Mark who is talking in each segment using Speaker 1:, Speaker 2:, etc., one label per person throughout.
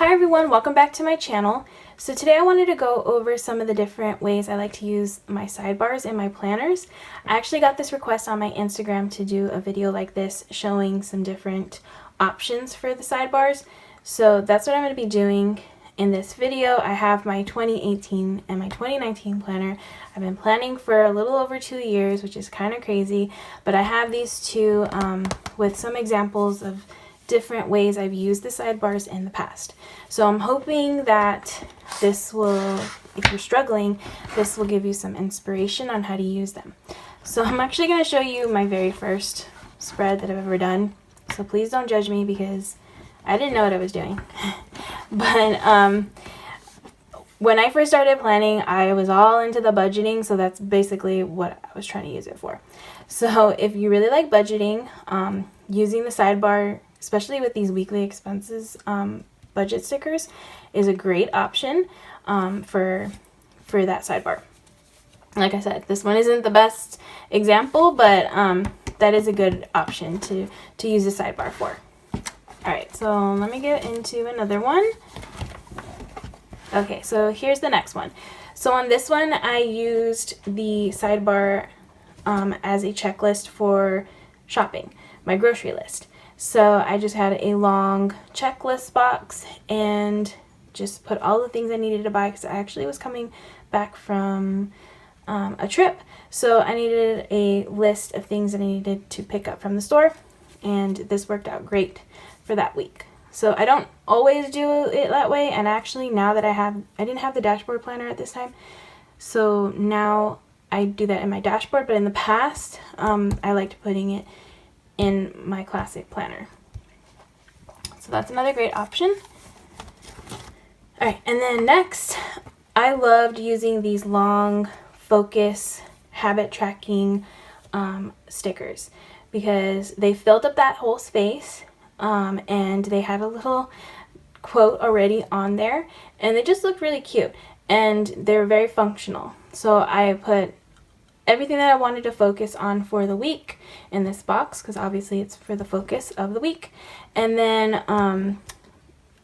Speaker 1: Hi everyone, welcome back to my channel. So today I wanted to go over some of the different ways I like to use my sidebars in my planners. I actually got this request on my Instagram to do a video like this showing some different options for the sidebars. So that's what I'm going to be doing in this video. I have my 2018 and my 2019 planner. I've been planning for a little over 2 years, which is kind of crazy, but I have these two with some examples of different ways I've used the sidebars in the past. So I'm hoping that this will, if you're struggling, this will give you some inspiration on how to use them. So I'm actually going to show you my very first spread that I've ever done. So please don't judge me because I didn't know what I was doing. But when I first started planning, I was all into the budgeting, so that's basically what I was trying to use it for. So if you really like budgeting, using the sidebar, especially with these weekly expenses budget stickers, is a great option for that sidebar. Like I said, this one isn't the best example, but that is a good option to use the sidebar for. Alright, so let me get into another one. Okay, so here's the next one. So on this one, I used the sidebar as a checklist for shopping, my grocery list. So I just had a long checklist box and just put all the things I needed to buy because I actually was coming back from a trip. So I needed a list of things that I needed to pick up from the store, and this worked out great for that week. So I don't always do it that way, and actually now that I didn't have the dashboard planner at this time, so now I do that in my dashboard, but in the past I liked putting it in my classic planner. So that's another great option. Alright, and then next, I loved using these long focus habit tracking stickers because they filled up that whole space, and they had a little quote already on there, and they just looked really cute, and they're very functional. So I put everything that I wanted to focus on for the week in this box, because obviously it's for the focus of the week. And then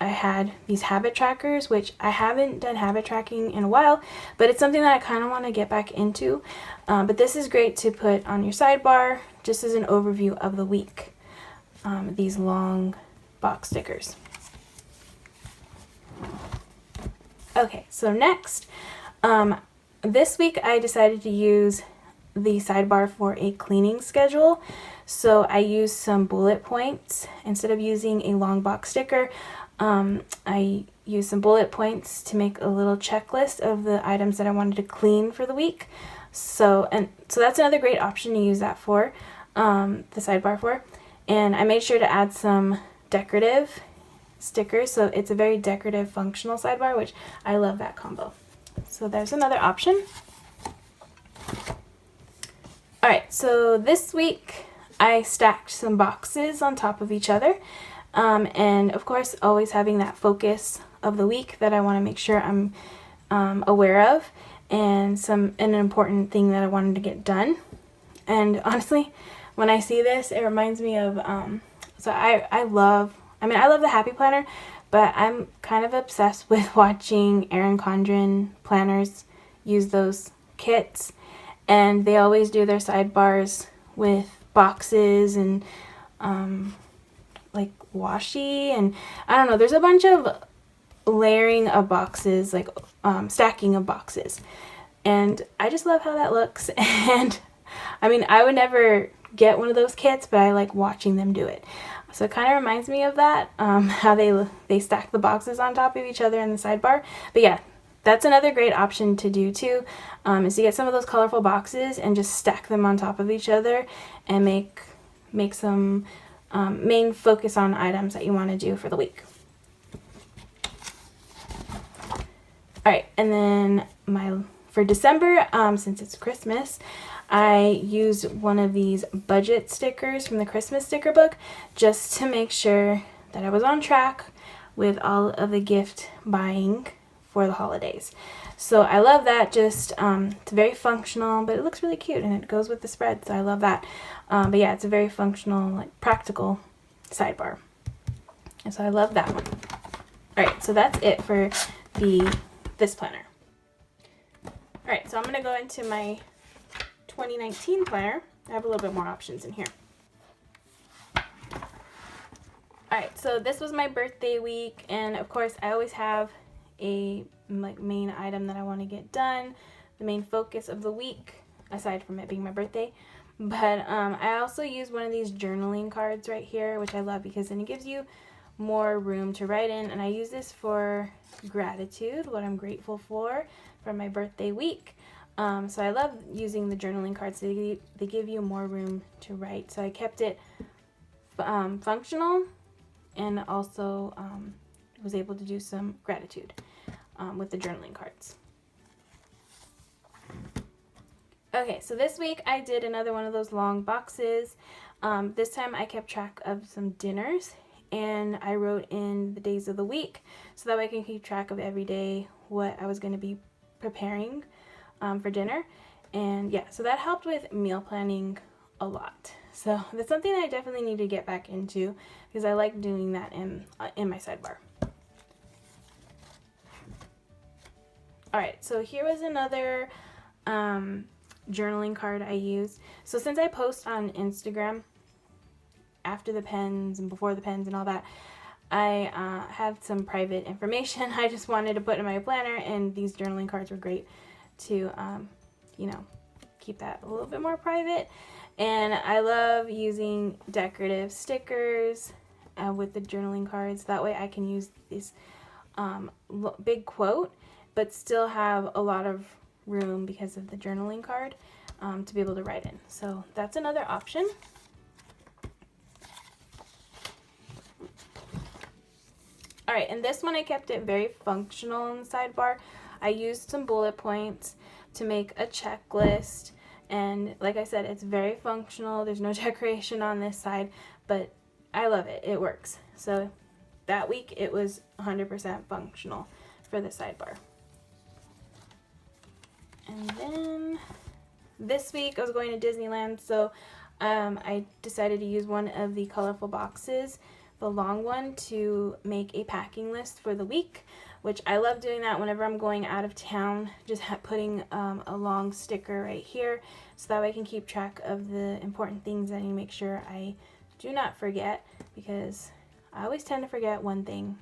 Speaker 1: I had these habit trackers, which I haven't done habit tracking in a while, but it's something that I kind of want to get back into. But this is great to put on your sidebar just as an overview of the week, these long box stickers. Okay, so next, this week I decided to use the sidebar for a cleaning schedule. So I used some bullet points. Instead of using a long box sticker, I used some bullet points to make a little checklist of the items that I wanted to clean for the week. So that's another great option to use that for, the sidebar for. And I made sure to add some decorative stickers, so it's a very decorative functional sidebar, which I love that combo. So there's another option. Alright, so this week I stacked some boxes on top of each other, and of course always having that focus of the week that I want to make sure I'm aware of, and an important thing that I wanted to get done. And honestly, when I see this, it reminds me of I love the Happy Planner, but I'm kind of obsessed with watching Erin Condren planners use those kits, and they always do their sidebars with boxes and like washi, and I don't know, there's a bunch of layering of boxes, like stacking of boxes, and I just love how that looks. And I mean, I would never get one of those kits, but I like watching them do it. So it kind of reminds me of that, how they stack the boxes on top of each other in the sidebar. But yeah, that's another great option to do too, is to get some of those colorful boxes and just stack them on top of each other and make some main focus on items that you want to do for the week. Alright, and then for December, since it's Christmas, I used one of these budget stickers from the Christmas sticker book just to make sure that I was on track with all of the gift buying for the holidays. So I love that. Just it's very functional, but it looks really cute and it goes with the spread, so I love that. But yeah, it's a very functional, like practical sidebar, and so I love that one. Alright, so that's it for this planner. Alright, so I'm going to go into my 2019 planner. I have a little bit more options in here. Alright, so this was my birthday week, and of course I always have a main item that I want to get done, the main focus of the week, aside from it being my birthday. But I also use one of these journaling cards right here, which I love because then it gives you more room to write in, and I use this for gratitude, what I'm grateful for my birthday week. So I love using the journaling cards. They give you more room to write. So I kept it functional, and also was able to do some gratitude with the journaling cards. Okay, so this week I did another one of those long boxes. This time I kept track of some dinners, and I wrote in the days of the week so that way I can keep track of every day what I was going to be preparing for dinner. And yeah, so that helped with meal planning a lot. So that's something that I definitely need to get back into because I like doing that in my sidebar. Alright, so here was another journaling card I used. So since I post on Instagram after the pens and before the pens and all that, I have some private information I just wanted to put in my planner, and these journaling cards were great to keep that a little bit more private. And I love using decorative stickers with the journaling cards. That way I can use this big quote but still have a lot of room because of the journaling card to be able to write in. So that's another option. Alright, and this one I kept it very functional in the sidebar. I used some bullet points to make a checklist, and like I said, it's very functional. There's no decoration on this side, but I love it. It works. So that week it was 100% functional for the sidebar. And then this week I was going to Disneyland, so I decided to use one of the colorful boxes, the long one, to make a packing list for the week, which I love doing that whenever I'm going out of town, just putting a long sticker right here so that way I can keep track of the important things that I need to make sure I do not forget, because I always tend to forget one thing.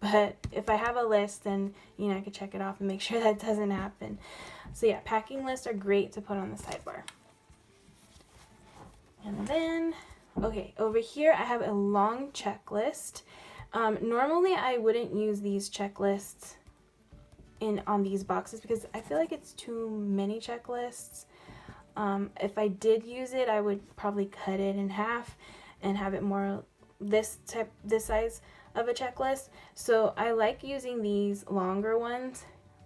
Speaker 1: But if I have a list, then I can check it off and make sure that doesn't happen. So yeah, packing lists are great to put on the sidebar. And then, okay, over here I have a long checklist. Normally I wouldn't use these checklists on these boxes because I feel like it's too many checklists. If I did use it, I would probably cut it in half and have it more this size of a checklist. So I like using these longer ones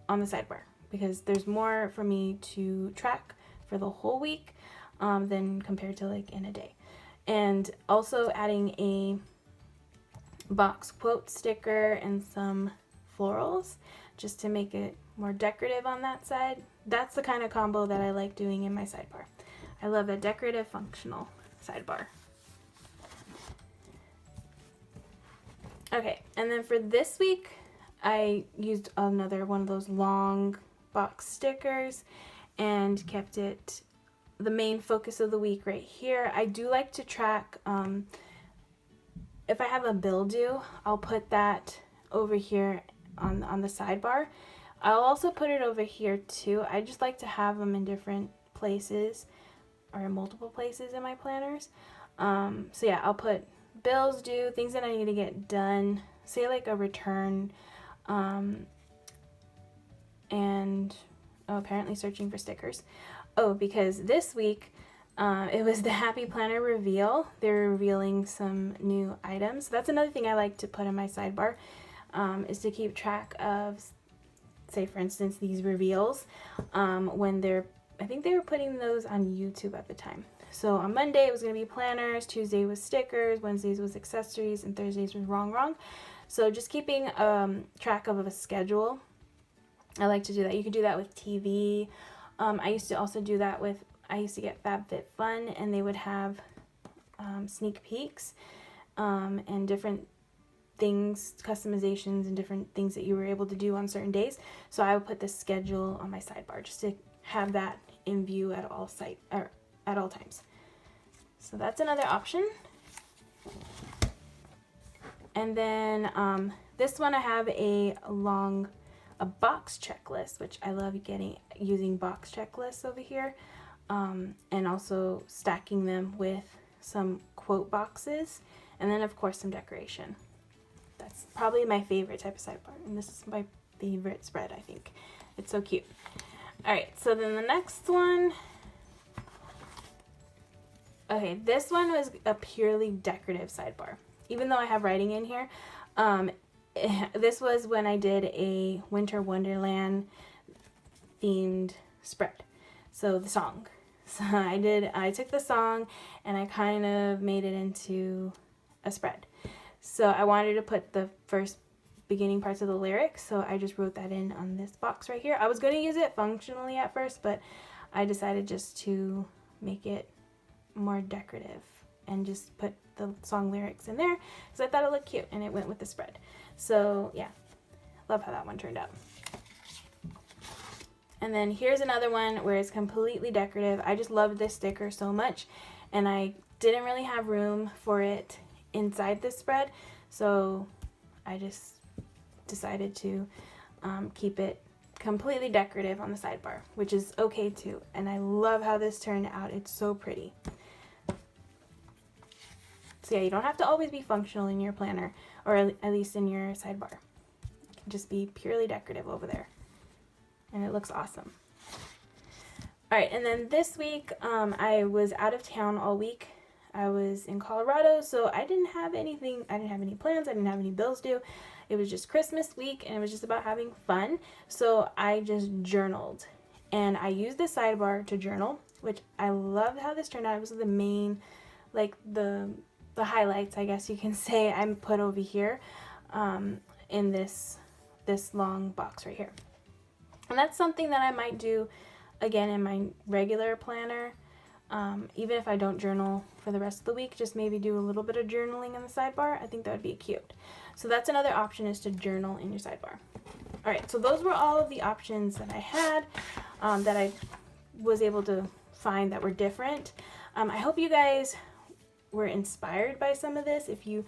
Speaker 1: on the sidebar because there's more for me to track for the whole week than compared to like in a day. And also adding a box quote sticker and some florals just to make it more decorative on that side. That's the kind of combo that I like doing in my sidebar. I love a decorative functional sidebar. Okay, and then for this week, I used another one of those long box stickers and kept it the main focus of the week right here. I do like to track, if I have a bill due, I'll put that over here on the sidebar. I'll also put it over here too. I just like to have them in different places or in multiple places in my planners. So yeah, I'll put bills due, things that I need to get done, say like a return, and apparently searching for stickers. Oh, because this week it was the Happy Planner reveal. They're revealing some new items. So that's another thing I like to put in my sidebar, is to keep track of, say for instance, these reveals when I think they were putting those on YouTube at the time. So on Monday it was going to be planners, Tuesday was stickers, Wednesdays was accessories, and Thursdays was wrong. So just keeping track of a schedule. I like to do that. You could do that with TV. I used to also do that with, I used to get FabFitFun, and they would have sneak peeks and different things, customizations, and different things that you were able to do on certain days. So I would put the schedule on my sidebar just to have that in view at all at all times. So that's another option. And then this one I have a box checklist, which I love using box checklists over here, and also stacking them with some quote boxes, and then of course some decoration. That's probably my favorite type of sidebar, and this is my favorite spread, I think. It's so cute. Alright, so then the next one, okay, this one was a purely decorative sidebar. Even though I have writing in here, this was when I did a Winter Wonderland themed spread. So the song. So I took the song and I kind of made it into a spread. So I wanted to put the first beginning parts of the lyrics, so I just wrote that in on this box right here. I was going to use it functionally at first, but I decided just to make it more decorative and just put the song lyrics in there because I thought it looked cute and it went with the spread. So yeah, love how that one turned out. And then here's another one where it's completely decorative. I just loved this sticker so much, and I didn't really have room for it inside this spread, so I just decided to keep it completely decorative on the sidebar, which is okay too. And I love how this turned out. It's so pretty. So yeah, you don't have to always be functional in your planner, or at least in your sidebar. It can just be purely decorative over there. And it looks awesome. Alright, and then this week, I was out of town all week. I was in Colorado, so I didn't have anything, I didn't have any plans, I didn't have any bills due. It was just Christmas week, and it was just about having fun. So I just journaled. And I used the sidebar to journal, which I love how this turned out. It was the main, like the highlights, I guess you can say, I put over here in this long box right here. And that's something that I might do again in my regular planner, even if I don't journal for the rest of the week. Just maybe do a little bit of journaling in the sidebar. I think that would be cute. So that's another option, is to journal in your sidebar. Alright, so those were all of the options that I had that I was able to find that were different. I hope you guys were inspired by some of this. If you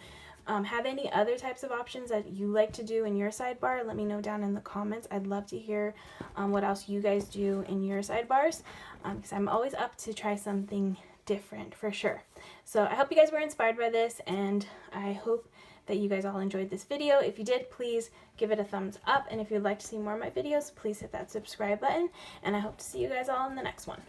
Speaker 1: have any other types of options that you like to do in your sidebar, let me know down in the comments. I'd love to hear what else you guys do in your sidebars, because I'm always up to try something different for sure. So I hope you guys were inspired by this, and I hope that you guys all enjoyed this video. If you did, please give it a thumbs up, and if you'd like to see more of my videos, please hit that subscribe button, and I hope to see you guys all in the next one.